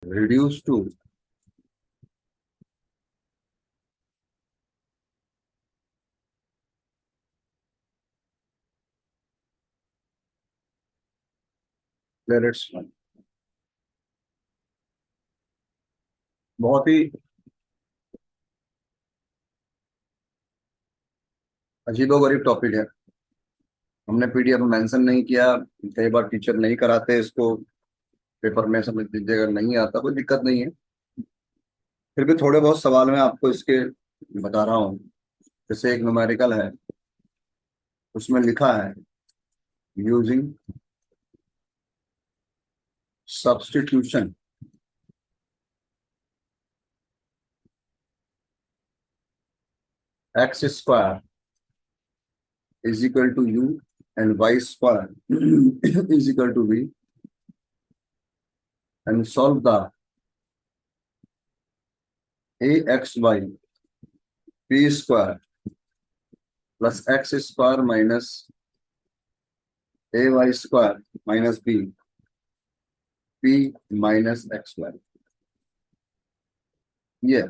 reduced to Claret's form। बहुत ही अजीबोगरीब topic है। हमने पीडीएफ में मेंशन नहीं किया, कई बार टीचर नहीं कराते इसको, पेपर में समझ लीजिएगा नहीं आता, कोई दिक्कत नहीं है। फिर भी थोड़े बहुत सवाल मैं आपको इसके बता रहा हूँ। जैसे एक न्यूमेरिकल है, उसमें लिखा है using substitution x square is equal to u and y square is equal to v and solve the a x y p square plus x square minus A Y square minus b p minus x y. ये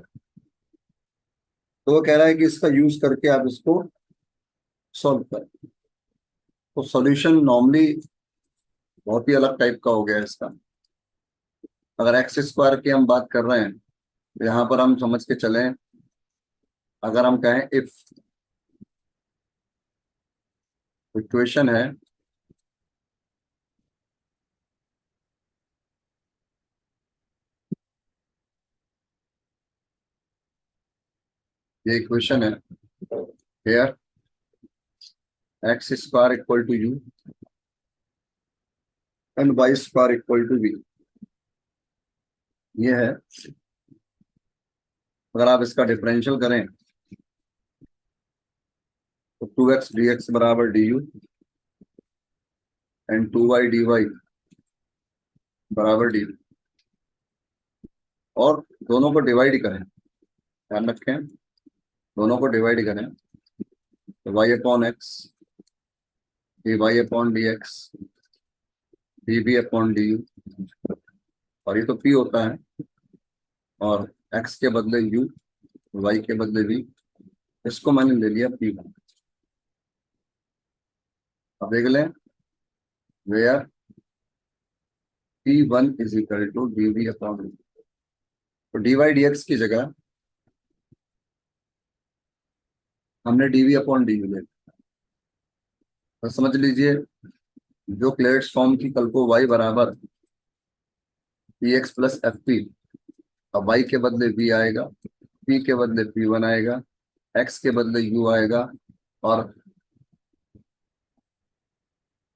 तो वो कह रहा है कि इसका use करके आप इसको सॉल्व करें। तो सॉल्यूशन नॉर्मली बहुत ही अलग टाइप का हो गया इसका। अगर एक्स स्क्वायर की हम बात कर रहे हैं तो यहाँ पर हम समझ के चलें, अगर हम कहें इफ इक्वेशन है ये इक्वेशन है here x square equal to u and y square equal to v. ये है, अगर आप इसका डिफरेंशियल करें तो 2x dx बराबर du एंड 2y dy बराबर डी, और दोनों को डिवाइड करें, ध्यान रखें दोनों को डिवाइड करें तो y upon x d y upon d x d b upon d u, और ये तो p होता है, और x के बदले u y के बदले v, इसको मैंने ले लिया p1। अब देख लें where p1 is equal to d v upon d, तो डी वाई डी एक्स की जगह हमने d v upon d u ले, तो समझ लीजिए जो क्लेट्स फॉर्म की कल को y बराबर P x plus f P, अब y के बदले v आएगा, p के बदले p1 आएगा, x के बदले u आएगा, और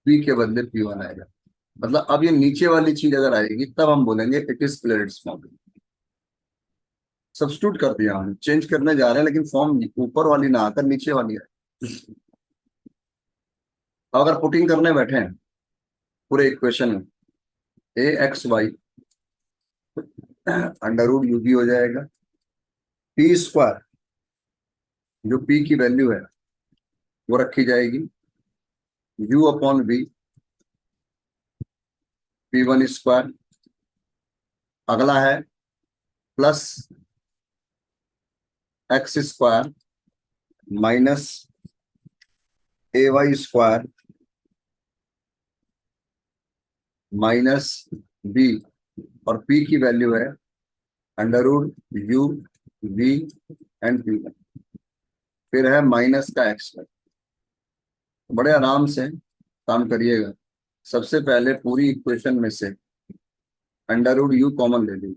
p के बदले p1 आएगा। मतलब अब ये नीचे वाली चीज अगर आएगी तब हम बोलेंगे इट इज क्लेट्स फॉर्म। सब्स्टिट्यूट कर दिया, हम चेंज करने जा रहे हैं, लेकिन फॉर्म ऊपर वाली ना आकर नीचे वाली आए। अगर पुटिंग करने बैठे हैं पूरे इक्वेशन में A x Y under root U भी हो जाएगा, पी स्क्वायर जो पी की वैल्यू है वो रखी जाएगी, U upon V P one square, अगला है प्लस एक्स स्क्वायर माइनस ए वाई स्क्वायर माइनस बी, और पी की वैल्यू है under root U V and P one, फिर है माइनस का एक्स वाई। बड़े आराम से काम करिएगा। सबसे पहले पूरी इक्वेशन में से अंडर रूट यू कॉमन ले लीजिए,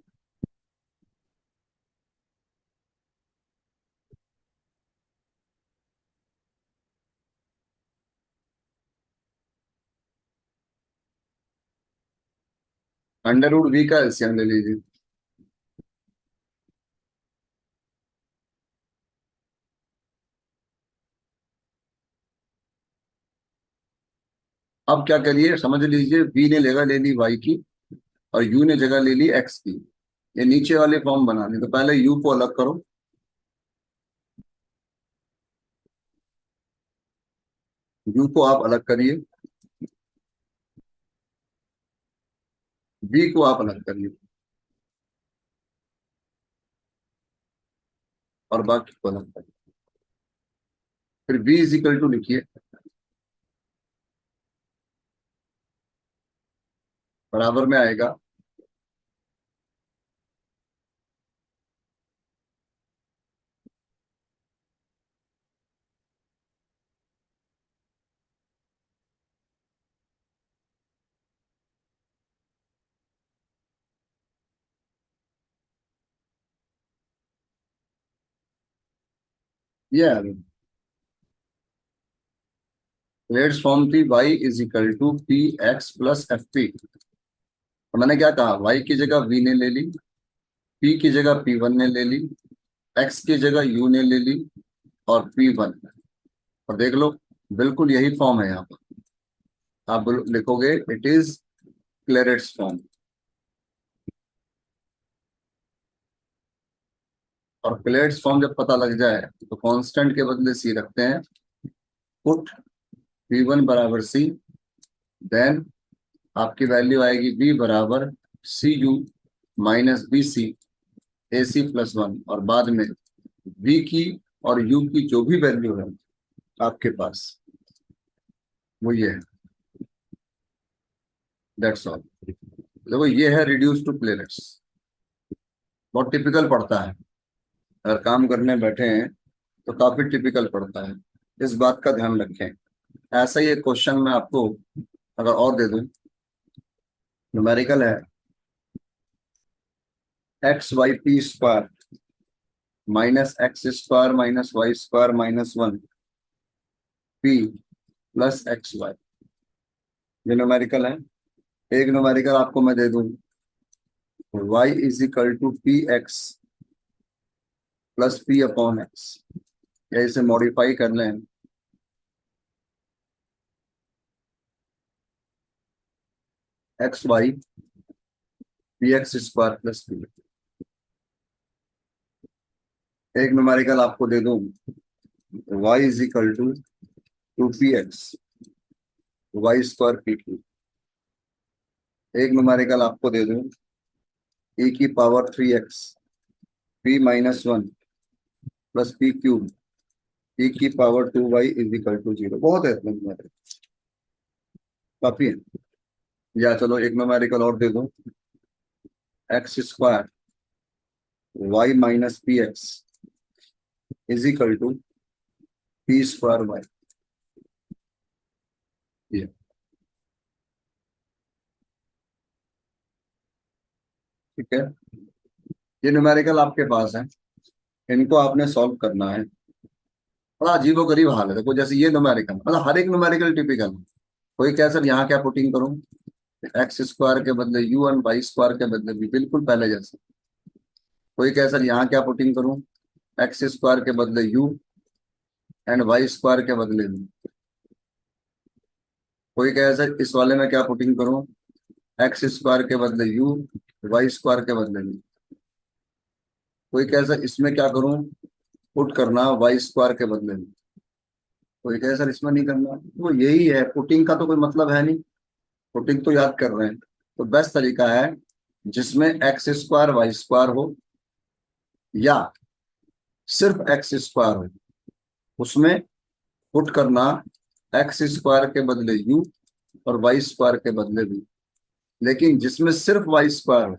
अंडर रूट वी का एलसीएम ले लीजिए, अब क्या करिए समझ लीजिए, वी ने जगह ले ली वाई की और यू ने जगह ले ली एक्स की। ये नीचे वाले फॉर्म बनाने तो पहले यू को अलग करो, यू को आप अलग करिए, वी को आप अलग करिए। और बाकी कॉलम पर। फिर v इज इक्वल टू लिखिए, बराबर में आएगा ये आ गया। लेट्स फॉर्म थी y is equal to p x plus f p. तो मैंने क्या कहा, y की जगह v ने ले ली, p की जगह p1 ने ले ली, x की जगह u ने ले ली और p1। और देख लो बिल्कुल यही फॉर्म है यहाँ पर। आप लिखोगे इट इज क्लेरेट्स फॉर्म। और क्लेरेट्स फॉर्म जब पता लग जाए तो कांस्टेंट के बदले सी रखते हैं, पुट p1 बराबर सी, देन आपकी वैल्यू आएगी v बराबर C U minus B C A C plus one. और बाद में v की और u की जो भी वैल्यू है आपके पास वो ये है, दैट्स ऑल। देखो ये है रिड्यूस टू प्लेलेट्स। बहुत टिपिकल पड़ता है, अगर काम करने बैठे हैं तो काफी टिपिकल पड़ता है, इस बात का ध्यान रखें। ऐसा ही एक क्वेश्चन मैं आपको अगर और दे दूं, न्यूमेरिकल है x y p square minus x square minus y square minus one p plus x y. ये न्यूमेरिकल है। एक न्यूमेरिकल आपको मैं दे दूं, y is equal to p x plus p upon x, या इसे मॉडिफाई कर लें x y p x square plus p. एक न्यूमेरिकल आपको दे दूं, y is equal to two p x y square p q. एक न्यूमेरिकल आपको दे दूं e की power 3x p minus one plus p cube e की power 2y is equal to 0। बहुत है न्यूमेरिकल, काफी है। या चलो एक न्यूमेरिकल और दे दूं, x square y minus p x is equal to p square y. ठीक है, ये न्यूमेरिकल आपके पास है, इनको आपने सॉल्व करना है। बड़ा अजीबो गरीब हाल है। देखो जैसे ये न्यूमेरिकल, मतलब हर एक न्यूमेरिकल टिपिकल है। कोई कह सर यहाँ क्या पुटिंग करूं, एक्स स्क्वायर के बदले यू एंड वाई स्क्वायर के बदले भी, बिल्कुल पहले जैसे। कोई कह सर यहाँ क्या पुटिंग करूं, एक्स स्क्वायर के बदले यू एंड वाई स्क्वायर के बदले भी। कोई कहे सर इस वाले में क्या पुटिंग करूं, एक्स स्क्वायर के बदले यू वाई स्क्वायर के बदले भी। कोई कहे सर इसमें क्या करूं, पुट करना वाई स्क्वायर के बदले में। कोई कहे सर इसमें नहीं करना। वो यही है, पुटिंग का तो कोई मतलब है नहीं, पुटिंग तो याद कर रहे हैं। तो बेस्ट तरीका है जिसमें एक्स स्क्वायर वाई स्क्वायर हो या सिर्फ एक्स स्क्वायर हो, उसमें पुट करना एक्स स्क्वायर के बदले यू और वाई स्क्वायर के बदले भी। लेकिन जिसमें सिर्फ वाई स्क्वायर हो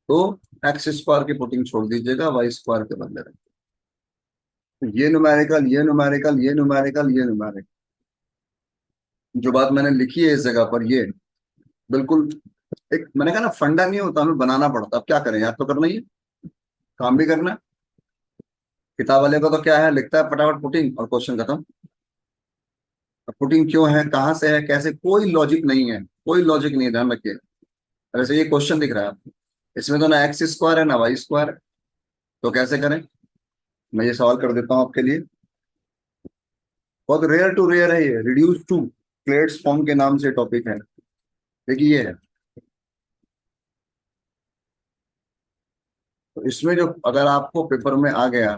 तो एक्स स्क्वायर की पुटिंग छोड़ दीजिएगा, वाई स्क्वायर के बदले रखें। ये न्यूमेरिकल, ये न्यूमेरिकल, ये न्यूमेरिकल, ये न्यूमेरिकल, जो बात मैंने लिखी है इस जगह पर, ये बिल्कुल एक मैंने कहा ना फंडा नहीं होता, हमें बनाना पड़ता। अब क्या करें, याद तो करना ही है, काम भी करना है। किताब वाले को तो क्या है, लिखता है फटाफट पुटिंग और क्वेश्चन खत्म। अब पुटिंग क्यों है, कहाँ से है, कैसे, कोई लॉजिक नहीं है, कोई लॉजिक नहीं है, ध्यान रखिए। वैसे ये क्वेश्चन दिख रहा है आपको, इसमें तो ना एक्स स्क्वायर है ना वाई स्क्वायर है, तो कैसे करें। मैं ये सवाल कर देता हूँ आपके लिए, बहुत रेयर टू रेयर है ये, रिड्यूस टू क्लेड्स फॉर्म के नाम से टॉपिक है। देखिए ये है, तो इसमें जो अगर आपको पेपर में आ गया,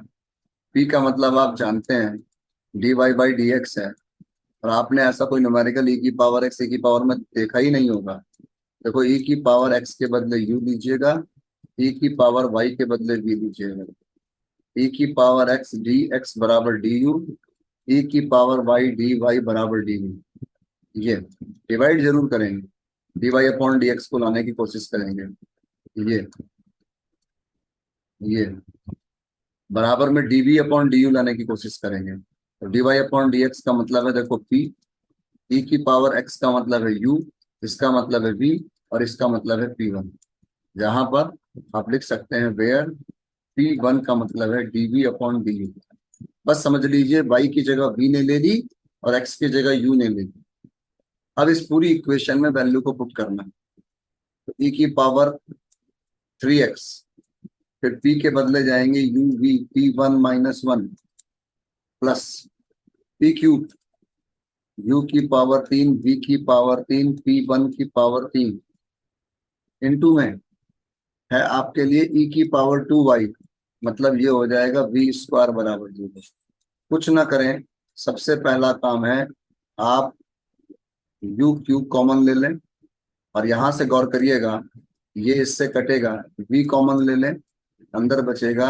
पी का मतलब आप जानते हैं d y by d x है, और आपने ऐसा कोई न्यूमेरिकल ई की पावर एक्स ई की पावर में देखा ही नहीं होगा। देखो ई की पावर एक्स के बदले यू लीजिएगा, ई की पावर वाई के बदले वी लीजिएगा, ई की पावर एक्स डी एक्स बराबर डी यू, ई की पावर वाई डी वाई बराबर डी यू। ये डिवाइड जरूर करेंगे, d y upon d x को लाने की कोशिश करेंगे। ये बराबर में d v upon d u लाने की कोशिश करेंगे। तो d y upon d x का मतलब है देखो पी, ई की पावर एक्स का मतलब है यू, इसका मतलब है वी, और इसका मतलब है पी वन। जहां पर आप लिख सकते हैं वेयर पी वन का मतलब है d v upon d u. बस समझ लीजिए वाई की जगह वी ने ले ली और एक्स की जगह यू ने ले ली। अब इस पूरी इक्वेशन में वैल्यू को पुट करना है। तो ई की पावर 3x, फिर p के बदले जाएंगे u v p1 - 1 plus p cube, u की पावर 3 v की पावर 3 p1 की पावर 3 इंटू में है आपके लिए e की पावर 2y, मतलब ये हो जाएगा v स्क्वायर बराबर 0। कुछ ना करें, सबसे पहला काम है आप u क्यूब कॉमन ले लें, और यहां से गौर करिएगा ये इससे कटेगा, v कॉमन ले लें, अंदर बचेगा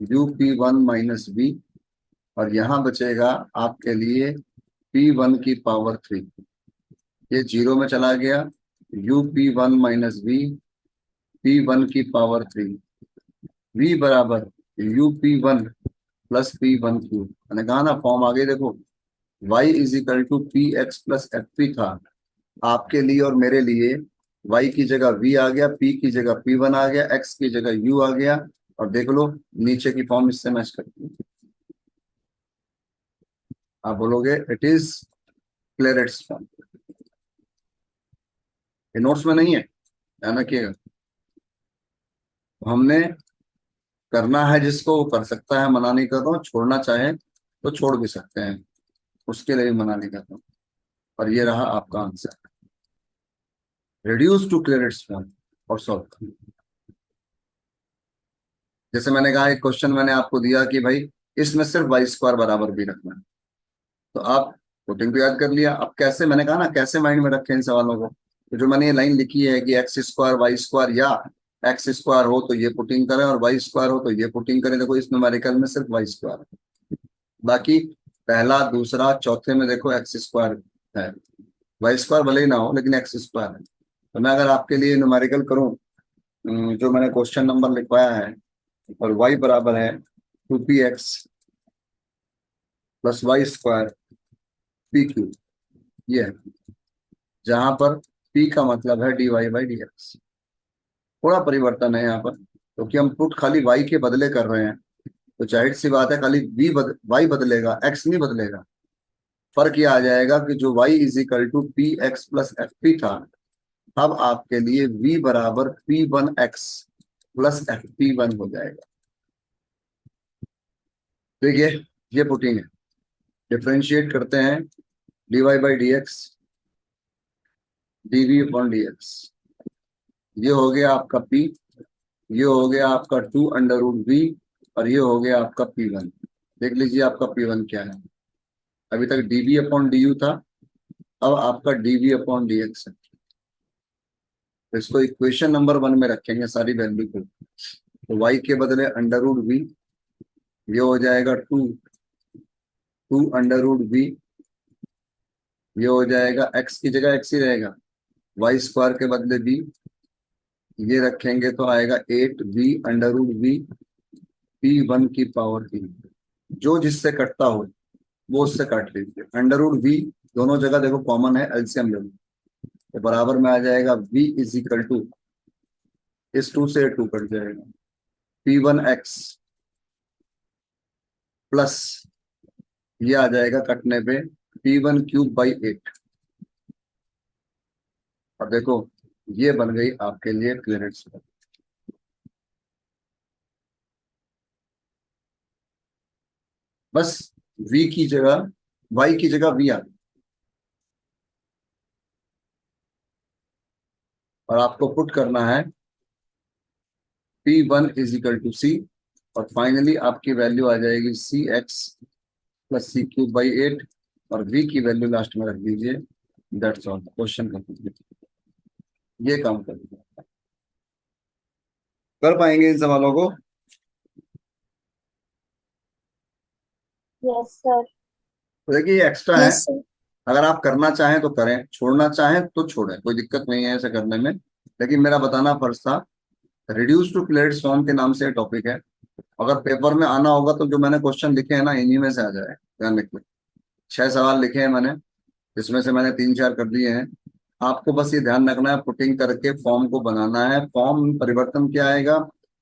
u p1 - v, और यहाँ बचेगा आपके लिए p1 की पावर 3। ये जीरो में चला गया, u p1 - v p1 की पावर 3, v बराबर u p1 plus p1 cube. मैंने कहा ना फॉर्म आगे देखो, y is equal to p x plus f p था आपके लिए और मेरे लिए। y की जगह v आ गया, p की जगह p1 आ गया, x की जगह u आ गया, और देख लो नीचे की फॉर्म इससे मैच करती है। आप बोलोगे इट इज क्लेरेट्स फॉर्म, ये नोट्स में नहीं है, ध्यान रखिएगा। हमने करना है जिसको वो कर सकता है, मना नहीं कर रहा हूँ, छोड़ना चाहे तो छोड़ भी सकते हैं, उसके लिए भी मना नहीं कर रहा हूँ। और ये रहा आपका आंसर, रिड्यूस टू क्लेरेट्स फॉर्म और सॉल्व। जैसे मैंने कहा एक क्वेश्चन मैंने आपको दिया कि भाई इसमें सिर्फ वाई स्क्वायर बराबर भी रखना है, तो आप पुटिंग को याद कर लिया। अब कैसे, मैंने कहा ना कैसे माइंड में रखें इन सवालों को। तो जो मैंने ये लाइन लिखी है कि एक्स स्क्वायर वाई स्क्वायर, या एक्स स्क्वायर हो तो ये पुटिंग करें और वाई स्क्वायर हो तो ये पुटिंग करें। देखो इस न्यूमेरिकल में सिर्फ वाई स्क्वायर है, बाकी पहला दूसरा चौथे में देखो एक्स स्क्वायर है, वाई स्क्वायर भले ही ना हो लेकिन एक्स स्क्वायर है। तो मैं अगर आपके लिए न्यूमेरिकल करूं, जो मैंने क्वेश्चन नंबर लिखवाया है, और y बराबर है 2px plus y square p q, ये है जहां पर p का मतलब है dy बाई डी एक्स। थोड़ा परिवर्तन है यहाँ पर, क्योंकि हम पुट खाली y के बदले कर रहे हैं, तो जाहिर सी बात है खाली y बदलेगा, x नहीं बदलेगा। फर्क ये आ जाएगा कि जो y is equal to p x plus f p था, अब आपके लिए v बराबर p1x plus f P one हो जाएगा। देखिए ये पुटिंग है, डिफ्रेंशिएट करते हैं dy by d x d v upon d x. ये हो गया आपका p, ये हो गया आपका 2√v, और ये हो गया आपका p1। देख लीजिए आपका p1 क्या है, अभी तक dv अपॉन du था, अब आपका dv अपॉन dx है। तो इसको इक्वेशन नंबर 1 में रखेंगे सारी वैल्यू को, तो y के बदले √v, ये हो जाएगा 2√v, ये हो जाएगा x की जगह x ही रहेगा, y स्क्वायर के बदले v, ये रखेंगे तो आएगा 8v√v p1 की पावर 3। जो जिससे कटता हो वो उससे काट लीजिए, √v दोनों जगह देखो कॉमन है, एलसीएम ले लो, तो बराबर में आ जाएगा v इज इक्वल टू, इस 2 से 2 कट जाएगा, p1x प्लस ये आ जाएगा कटने पे p1 क्यूब बाई 8। और देखो ये बन गई आपके लिए क्लियरेंस। बस v की जगह y की जगह v आ गई, और आपको पुट करना है p1 is equal to c, और फाइनली आपकी वैल्यू आ जाएगी C X plus C cube by 8, और v की वैल्यू लास्ट में रख दीजिए। दैट्स ऑल, क्वेश्चन कंप्लीट, ये काम कर दीजिए। कर पाएंगे इन सवालों को? Yes sir. तो देखिए ये एक्स्ट्रा है, यस सर। अगर आप करना चाहें तो करें, छोड़ना चाहें तो छोड़ें, कोई दिक्कत नहीं है ऐसे करने में। लेकिन मेरा बताना फर्ज था। रिड्यूस टू प्लेट्स फॉर्म के नाम से टॉपिक है। अगर पेपर में आना होगा तो जो मैंने क्वेश्चन लिखे हैं ना, इन्हीं में से आ जाए, ध्यान रखिए। 6 सवाल लिखे हैं मैंने, जिसमें से मैंने 3-4 कर दिए हैं। आपको बस ये ध्यान रखना है, पुटिंग करके फॉर्म को बनाना है। फॉर्म में परिवर्तन क्या आएगा?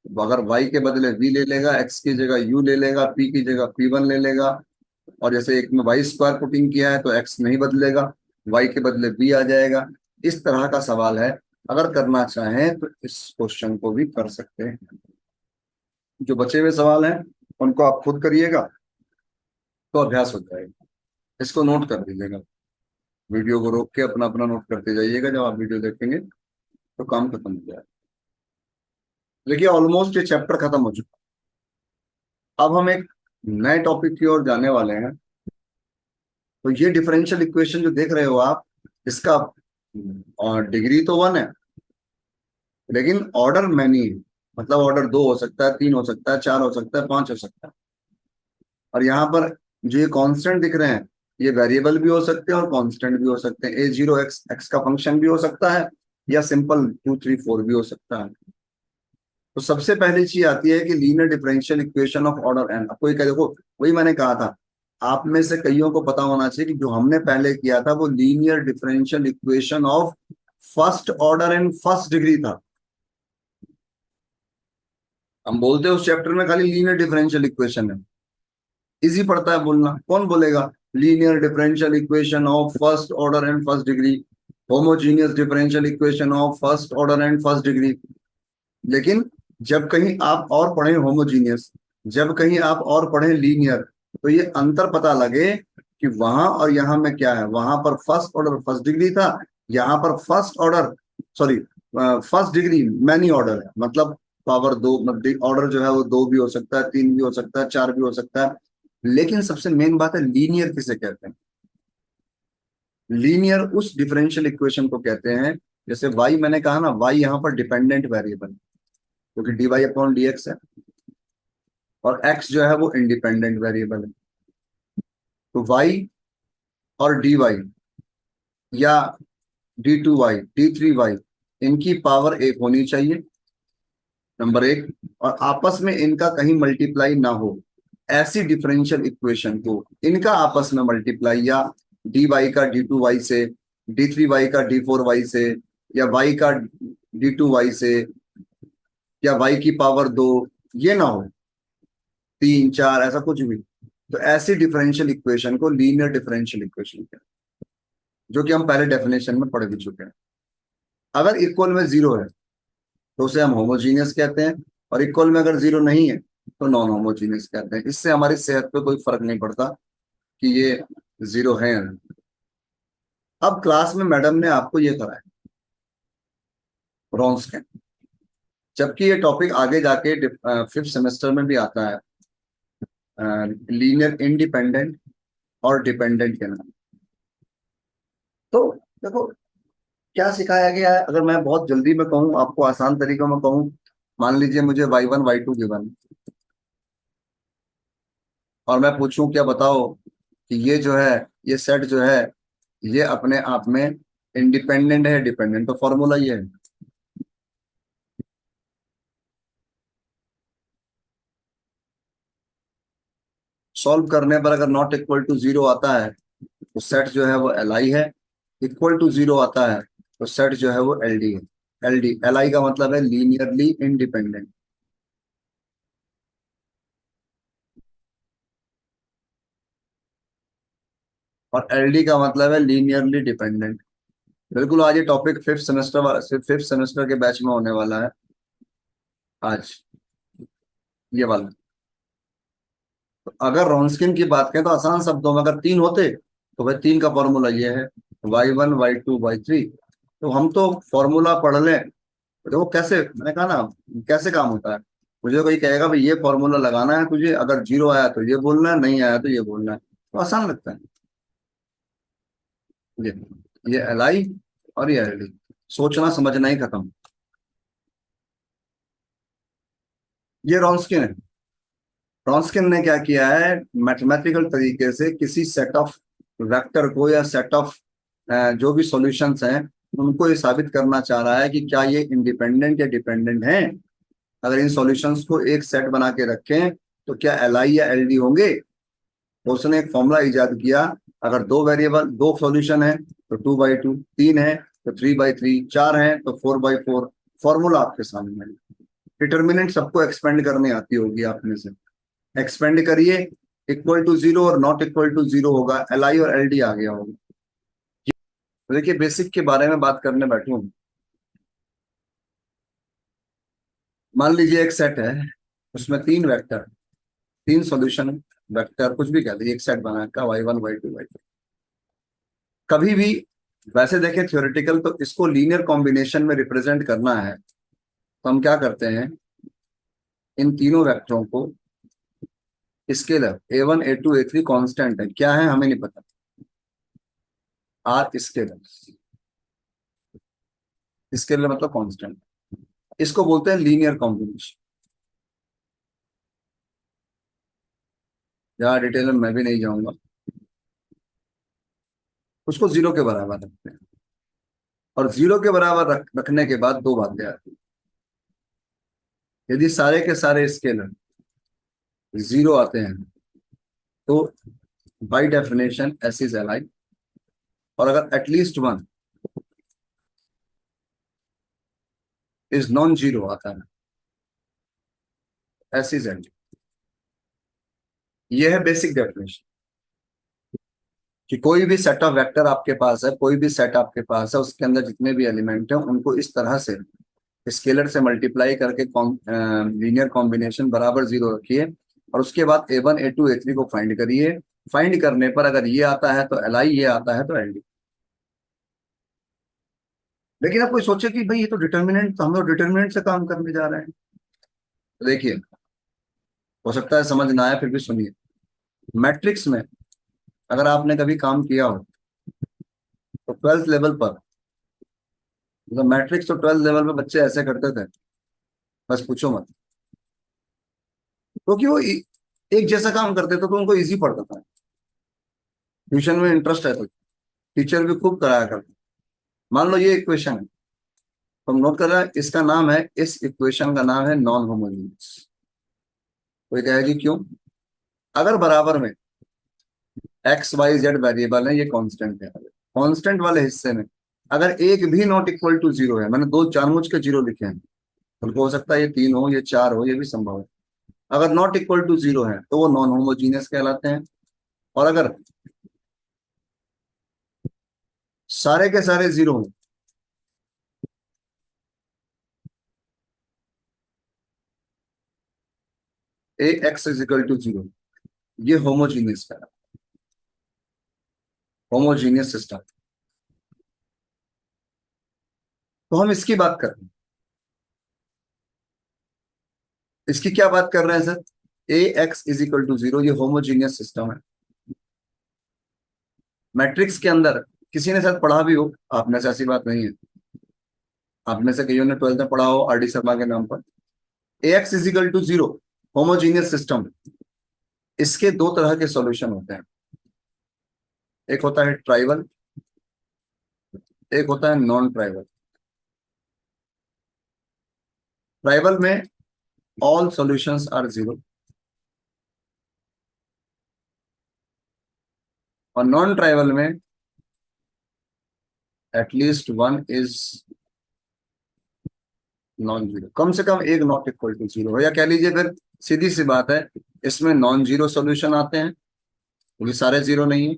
अगर y के बदले v ले लेगा, x की जगह u ले लेगा, p की जगह p1 ले लेगा। और जैसे एक में वाई स्क्वायर पुटिंग किया है तो एक्स नहीं बदलेगा, वाई के बदले बी आ जाएगा। इस तरह का सवाल है। अगर करना चाहें तो इस क्वेश्चन को भी कर सकते हैं। जो बचे हुए सवाल हैं उनको आप खुद करिएगा तो अभ्यास हो जाएगा। इसको नोट कर लीजिएगा, वीडियो को रोक के अपना अपना नोट करते जाइएगा। जब आप वीडियो देखेंगे तो काम खत्म हो जाएगा। देखिए ऑलमोस्ट ये चैप्टर खत्म हो चुका है। अब हम एक नए टॉपिक की ओर जाने वाले हैं। तो ये डिफरेंशियल इक्वेशन जो देख रहे हो आप, इसका डिग्री तो 1 है, लेकिन ऑर्डर मैनी है। मतलब ऑर्डर 2 हो सकता है, 3 हो सकता है, 4 हो सकता है, 5 हो सकता है। और यहाँ पर जो ये कांस्टेंट दिख रहे हैं, ये वेरिएबल भी हो सकते हैं और कांस्टेंट भी हो सकते हैं। a0 x x का फंक्शन भी हो सकता है, या सिंपल 2 3 4 भी हो सकता है। तो सबसे पहली चीज आती है कि linear differential equation of order n। आपको ये देखो, वही मैंने कहा था, आप में से कईयों को पता होना चाहिए कि जो हमने पहले किया था वो linear differential equation of first order and first degree था। हम बोलते हैं उस चैप्टर में खाली लीनियर डिफरेंशियल इक्वेशन है। इजी पड़ता है बोलना, कौन बोलेगा linear differential equation of first order and first degree, homogeneous differential equation of first order and first degree. लेकिन जब कहीं आप और पढ़े होमोजीनियस, जब कहीं आप और पढ़े लीनियर, तो ये अंतर पता लगे कि वहां और यहाँ में क्या है। वहां पर फर्स्ट ऑर्डर फर्स्ट डिग्री था, यहाँ पर first order, sorry, first degree many order है। मतलब पावर 2, मतलब ऑर्डर जो है वो 2 भी हो सकता है, 3 भी हो सकता है, 4 भी हो सकता है। लेकिन सबसे मेन बात है लीनियर किसे कहते हैं। लीनियर उस डिफरेंशियल इक्वेशन को कहते हैं, जैसे y मैंने कहा ना, y यहाँ पर डिपेंडेंट वेरिएबल, क्योंकि d y upon d x है, और x जो है वो इंडिपेंडेंट वेरिएबल है। तो y और dy, या d2y d3y, इनकी पावर 1 होनी चाहिए, नंबर 1। और आपस में इनका कहीं मल्टीप्लाई ना हो, ऐसी डिफरेंशियल इक्वेशन को इनका आपस में मल्टीप्लाई, या dy का d2y से, d3y का d4y से, या y का d2y से, या y की पावर 2, ये ना हो, 3 4 ऐसा कुछ भी। तो ऐसी डिफरेंशियल इक्वेशन को लीनियर डिफरेंशियल इक्वेशन कहते हैं, जो कि हम पहले डेफिनेशन में पढ़ भी चुके हैं। अगर इक्वल में जीरो है तो उसे हम होमोजीनियस कहते हैं, और इक्वल में अगर जीरो नहीं है तो नॉन होमोजीनियस कहते हैं। इससे हमारी सेहत पे कोई फर्क नहीं पड़ता कि ये जीरो है या नहीं। अब क्लास में मैडम ने आपको ये कराया रॉन्स्किन, जबकि ये टॉपिक आगे जाके 5th सेमेस्टर में भी आता है, लीनियर इंडिपेंडेंट और डिपेंडेंट के नाम। तो देखो क्या सिखाया गया है। अगर मैं बहुत जल्दी में कहूँ, आपको आसान तरीकों में कहूँ, मान लीजिए मुझे y1 y2 गिवन, और मैं पूछूं क्या बताओ कि ये जो है, ये सेट जो है, ये अपने आप में इंडिपेंडेंट है डिपेंडेंट, तो फॉर्मूला ये है। सॉल्व करने पर अगर नॉट इक्वल टू जीरो आता है तो सेट जो है वो एल आई है, इक्वल टू जीरो आता है तो सेट जो है वो एल डी है। एल डी, एल आई का मतलब है लीनियरली इंडिपेंडेंट, और एल डी का मतलब है लीनियरली डिपेंडेंट। बिल्कुल, आज ये टॉपिक 5th सेमेस्टर के बैच में होने वाला है आज, ये वाला। तो अगर रॉन्स्किन की बात करें तो आसान शब्दों में अगर 3 होते तो भाई 3 का फॉर्मूला ये है, y1 y2 y3। तो हम तो फॉर्मूला पढ़ लें, देखो कैसे, मैंने कहा ना कैसे काम होता है। मुझे कोई कहेगा भाई ये फॉर्मूला लगाना है तुझे, अगर जीरो आया तो ये बोलना है, नहीं आया तो ये बोलना है, तो आसान लगता है। ये ये एल आई और ये एल डी, सोचना समझना ही खत्म। ये रॉन्स्किन है। रॉन्स्किन ने क्या किया है, मैथमेटिकल तरीके से किसी सेट ऑफ वेक्टर को या सेट ऑफ जो भी सॉल्यूशंस हैं उनको ये साबित करना चाह रहा है कि क्या ये इंडिपेंडेंट या डिपेंडेंट हैं। अगर इन सॉल्यूशंस को एक सेट बना के रखें तो क्या एल आई या एल डी होंगे। तो उसने एक फॉर्मूला इजाद किया, अगर दो वेरिएबल दो सॉल्यूशन है तो 2/2, तीन है तो 3/3, चार है तो 4/4। फॉर्मूला आपके सामने है। डिटर्मिनेंट सबको एक्सपेंड करने आती होगी आप में से, एक्सपेंड करिए, इक्वल टू जीरो और नॉट इक्वल टू जीरो होगा, एल आई और एल डी आ गया होगा। तो देखिए बेसिक के बारे में बात करने बैठे हूँ। मान लीजिए एक सेट है, उसमें तीन वेक्टर, तीन सॉल्यूशन, वेक्टर कुछ भी कहते हैं, एक सेट बना का y1 y2 y3। कभी भी वैसे देखें थ्योरेटिकल तो इसको लीनियर कॉम्बिनेशन में रिप्रेजेंट करना है तो हम क्या करते हैं, इन तीनों वेक्टरों को scalar a1 a2 a3 constant है, क्या है हमें नहीं पता, आर स्केलर, स्केलर मतलब कांस्टेंट, इसको बोलते हैं लीनियर कॉम्बिनेशन। ज्यादा डिटेल में मैं भी नहीं जाऊंगा, उसको जीरो के बराबर रखते हैं। और जीरो के बराबर रखने के बाद दो बातें आती हैं, यदि सारे के सारे स्केलर जीरो आते हैं तो by definition S is L I, और अगर at least one is non zero आता है एस इज एल। ये है बेसिक डेफिनेशन कि कोई भी सेट ऑफ वेक्टर आपके पास है, कोई भी सेट आपके पास है, उसके अंदर जितने भी एलिमेंट हैं उनको इस तरह से स्केलर से मल्टीप्लाई करके लीनियर कॉम्बिनेशन बराबर जीरो रखिए, और उसके बाद a1 a2 a3 को फाइंड करिए। फाइंड करने पर अगर ये आता है तो एल आई, ये आता है तो एल डी। लेकिन आप कोई सोचे कि भाई ये तो डिटर्मिनेंट, तो हम लोग डिटर्मिनेंट से काम करने जा रहे हैं। तो देखिए, हो सकता है समझ ना आए, फिर भी सुनिए। मैट्रिक्स में अगर आपने कभी काम किया हो तो ट्वेल्थ लेवल पर, मतलब मैट्रिक्स तो ट्वेल्थ लेवल पे बच्चे ऐसे करते थे, बस पूछो मत, क्योंकि वो एक जैसा काम करते थे तो उनको इजी पड़ता था। ट्यूशन में इंटरेस्ट है तो टीचर भी खूब कराया करते। मान लो ये इक्वेशन है, तो हम नोट कर रहे हैं इसका नाम है, इस इक्वेशन का नाम है नॉन होमोजीनियस। कोई कहेगी क्यों, अगर बराबर में एक्स वाई जेड वेरिएबल है, ये कांस्टेंट है, कांस्टेंट वाले हिस्से में अगर एक भी नॉट इक्वल टू जीरो है, मैंने दो जानबूझ के जीरो लिखे हैं, उनको हो सकता है ये तीन हो ये चार हो, ये भी संभव है। अगर नॉट इक्वल टू जीरो है तो वो नॉन होमोजीनियस कहलाते हैं। और अगर सारे के सारे जीरो हो, A x is equal to zero, ये होमोजीनियस कहलाता है, होमोजीनियस सिस्टम। तो हम इसकी बात कर रहे हैं, इसकी क्या बात कर रहे हैं sir, a x is equal to zero, ये होमोजीनियस सिस्टम है। मैट्रिक्स के अंदर किसी ने शायद पढ़ा भी हो, आप में से ऐसी बात नहीं है, आप में से कईयों ने ट्वेल्थ में पढ़ा हो आर डी शर्मा के नाम पर। A x is equal to zero, homogeneous system, इसके दो तरह के सॉल्यूशन होते हैं, एक होता है ट्राइवल, एक होता है नॉन ट्राइवल। ट्राइवल में ऑल सॉल्यूशंस आर जीरो, और नॉन ट्राइवल में at least one is non zero, कम से कम एक नॉट इक्वल टू जीरो हो, या कह लीजिए फिर सीधी सी बात है, इसमें नॉन जीरो सॉल्यूशन आते हैं क्योंकि सारे जीरो नहीं है,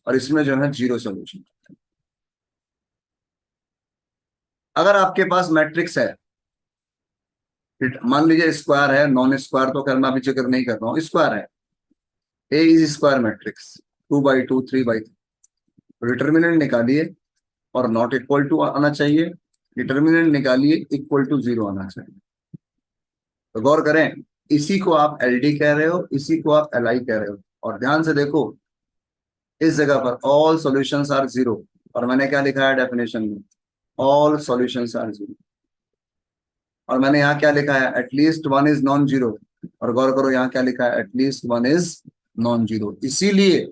और इसमें जो है जीरो सॉल्यूशन। अगर आपके पास मैट्रिक्स है, मान लीजिए स्क्वायर है, नॉन स्क्वायर तो करना भी जिक्र नहीं कर रहा हूँ, स्क्वायर है, ए इज स्क्वायर मैट्रिक्स, 2/2 3/3, डिटर्मिनेंट निकालिए और नॉट इक्वल टू आना चाहिए, डिटर्मिनेंट निकालिए इक्वल टू जीरो आना चाहिए। तो गौर करें, इसी को आप एल डी कह रहे हो, इसी को आप एल आई कह रहे हो, और ध्यान से देखो इस जगह पर ऑल सॉल्यूशंस आर जीरो, और मैंने क्या लिखा है डेफिनेशन में, ऑल सॉल्यूशंस आर जीरो। और मैंने यहाँ क्या लिखा है, at least one is non zero. और गौर करो यहाँ क्या लिखा है, at least one is non zero. इसीलिए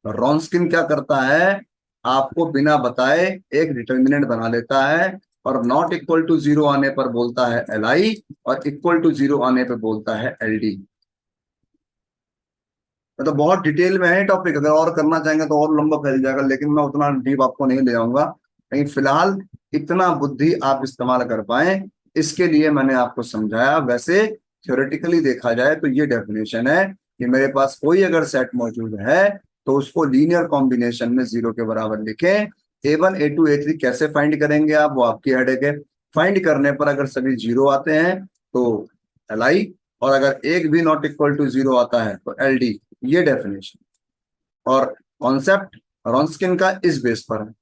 रॉन्स्किन क्या करता है, आपको बिना बताए एक डिटर्मिनेंट बना लेता है, और नॉट इक्वल टू जीरो आने पर बोलता है एल आई, और इक्वल टू जीरो आने पर बोलता है एल डी। तो बहुत डिटेल में है टॉपिक, अगर और करना चाहेंगे तो और लंबा फैल जाएगा, लेकिन मैं उतना डीप आपको नहीं ले जाऊंगा। लेकिन फिलहाल इतना बुद्धि आप इस्तेमाल कर पाए, इसके लिए मैंने आपको समझाया। वैसे थ्योरेटिकली देखा जाए तो ये डेफिनेशन है कि मेरे पास कोई अगर सेट मौजूद है तो उसको लीनियर कॉम्बिनेशन में जीरो के बराबर लिखें। A1 A2 A3 कैसे फाइंड करेंगे आप, वो आपकी हेडेक है। फाइंड करने पर अगर सभी जीरो आते हैं तो एल आई, और अगर एक भी नॉट इक्वल टू जीरो आता है तो एल डी। ये डेफिनेशन और कॉन्सेप्ट रॉन्स्किन का इस बेस पर है,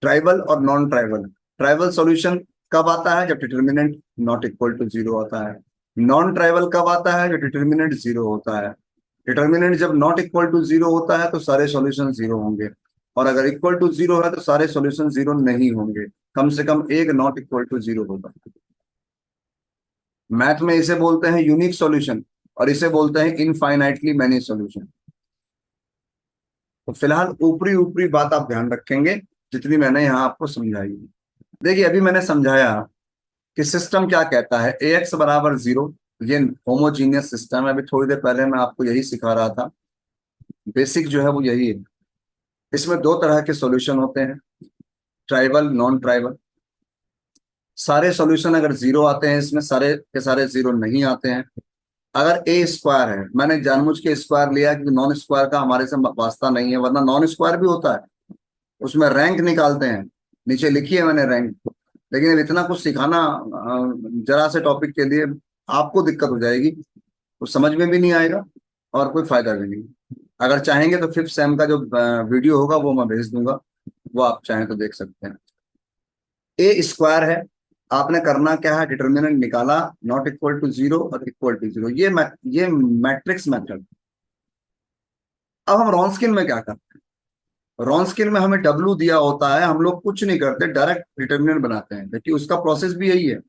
ट्राइबल और नॉन ट्राइबल। ट्राइबल सॉल्यूशन कब आता है, जब determinant not equal to zero होता है। नॉन ट्राइबल कब आता है, जब डिटर्मिनेंट जीरो होता है। डिटर्मिनेंट जब नॉट इक्वल टू जीरो होता है तो सारे सॉल्यूशन जीरो होंगे, और अगर इक्वल टू जीरो है तो सारे सॉल्यूशन जीरो नहीं होंगे, कम से कम एक नॉट इक्वल टू जीरो होगा। मैथ में इसे बोलते हैं यूनिक सॉल्यूशन, और इसे बोलते हैं इनफाइनाइटली मैनी सॉल्यूशन। तो फिलहाल ऊपरी ऊपरी बात आप ध्यान रखेंगे जितनी मैंने यहाँ आपको समझाई। देखिए अभी मैंने समझाया कि सिस्टम क्या कहता है, ए एक्स बराबर जीरो, ये होमोजीनियस सिस्टम है। अभी थोड़ी देर पहले मैं आपको यही सिखा रहा था, बेसिक जो है वो यही है। इसमें दो तरह के सॉल्यूशन होते हैं, ट्राइबल नॉन ट्राइबल। सारे सॉल्यूशन अगर जीरो आते हैं इसमें, सारे के सारे जीरो नहीं आते हैं। अगर ए स्क्वायर है, मैंने जानबूझ के स्क्वायर लिया क्योंकि नॉन स्क्वायर का हमारे से वास्ता नहीं है, वरना नॉन स्क्वायर भी होता है, उसमें रैंक निकालते हैं। नीचे लिखी है मैंने रैंक। लेकिन अब इतना कुछ सिखाना जरा से टॉपिक के लिए आपको दिक्कत हो जाएगी, तो समझ में भी नहीं आएगा और कोई फायदा भी नहीं। अगर चाहेंगे तो फिफ्थ सेम का जो वीडियो होगा वो मैं भेज दूंगा, वो आप चाहें तो देख सकते हैं। ए स्क्वायर है, आपने करना क्या है, डिटर्मिनेंट निकाला, नॉट इक्वल टू जीरो और इक्वल टू जीरो, ये मैट्रिक्स मेथड। अब हम रॉन्स्किन में क्या करते हैं, रॉन्स्किन में हमें डब्लू दिया होता है, हम लोग कुछ नहीं करते, डायरेक्ट डिटर्मिनेंट बनाते हैं। देखिए उसका प्रोसेस भी यही है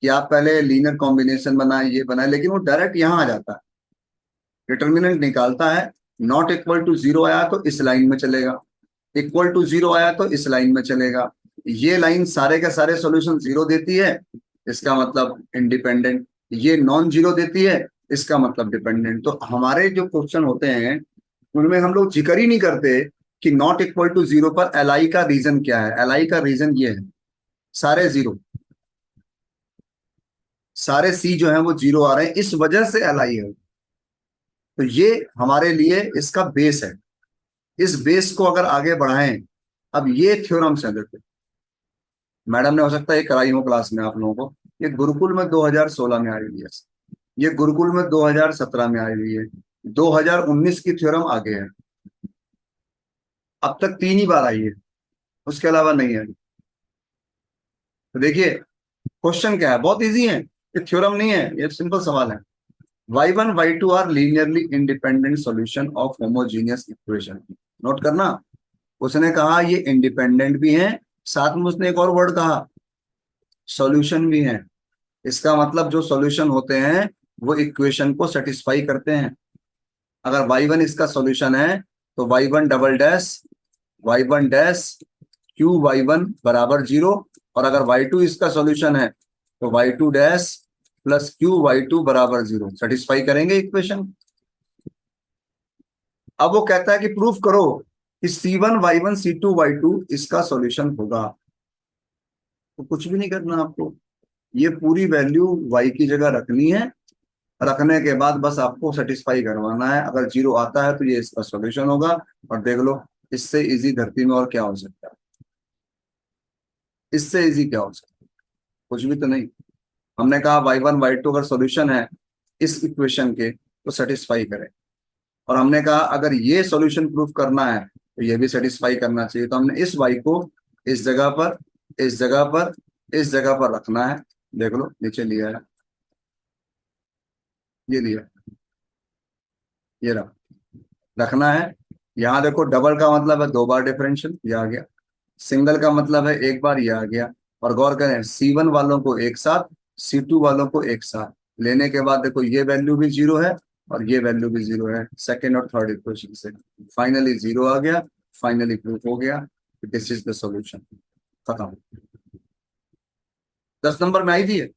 कि आप पहले लीनियर कॉम्बिनेशन बनाए, ये बनाए, लेकिन वो डायरेक्ट यहाँ आ जाता है, डिटर्मिनेंट निकालता है। नॉट इक्वल टू जीरो आया तो इस लाइन में चलेगा, इक्वल टू जीरो आया तो इस लाइन में चलेगा। ये लाइन सारे के सारे सॉल्यूशन जीरो देती है, इसका मतलब इंडिपेंडेंट। ये नॉन जीरो देती है, इसका मतलब डिपेंडेंट। तो हमारे जो क्वेश्चन होते हैं उनमें हम लोग जिक्र ही नहीं करते कि नॉट इक्वल टू जीरो पर एल आई का रीजन क्या है। एल आई का रीजन ये है, सारे जीरो, सारे सी जो है वो जीरो आ रहे हैं, इस वजह से एल आई है। तो ये हमारे लिए इसका बेस है। इस बेस को अगर आगे बढ़ाएं, अब ये थ्योरम्स हैं, देखो मैडम ने हो सकता है ये कराई हो क्लास में आप लोगों को, ये गुरुकुल में 2016 में आई हुई है, ये गुरुकुल में 2017 में आई हुई है, 2019 की थ्योरम आगे है। अब तक तीन ही बार आई है, उसके अलावा नहीं है। तो देखिए क्वेश्चन क्या है, बहुत इजी है, ये थ्योरम नहीं है, ये सिंपल सवाल है। y1 y2 are linearly independent solution of homogeneous equation. Note करना, उसने कहा ये इंडिपेंडेंट भी हैं, साथ में उसने एक और वर्ड कहा, सॉल्यूशन भी हैं। इसका मतलब जो सॉल्यूशन होते हैं वो इक्वेशन को सेटिस्फाई करते हैं। अगर y1 इसका सॉल्यूशन है तो y1 double dash, y1 dash Q y1 बराबर जीरो, और अगर y2 इसका सॉल्यूशन है तो y2 dash plus Q y2 बराबर जीरो, सेटिस्फाई करेंगे इक्वेशन। अब वो कहता है कि प्रूफ करो कि C1 y1 C2 y2 इसका सॉल्यूशन होगा। तो कुछ भी नहीं करना आपको, ये पूरी वैल्यू y की जगह रखनी है, रखने के बाद बस आपको सेटिस्फाई करवाना है। अगर जीरो आता है तो ये इसका सॉल्यूशन होगा, और देख लो इससे इजी धरती में और क्या हो सकता है, इससे इजी क्या हो सकता है, कुछ भी तो नहीं। हमने कहा y1 y2 अगर सॉल्यूशन है इस इक्वेशन के तो सेटिस्फाई करें, और हमने कहा अगर ये सॉल्यूशन प्रूफ करना है तो ये भी सेटिस्फाई करना चाहिए। तो हमने इस y को इस जगह पर, इस जगह पर, इस जगह पर रखना है। देख लो नीचे लिया है, ये लिया, ये रहा, रखना है। यहाँ देखो डबल का मतलब है दो बार डिफरेंशियल, ये आ गया। सिंगल का मतलब है एक बार, ये आ गया। और गौर करें C1 वालों को एक साथ, C2 वालों को एक साथ लेने के बाद देखो ये वैल्यू भी जीरो है और ये वैल्यू भी जीरो है सेकेंड और थर्ड इक्वेशन से। फाइनली जीरो आ गया, फाइनली प्रूफ हो गया, दिस इज द सॉल्यूशन। खत्म। 10 नंबर में आई थी ये।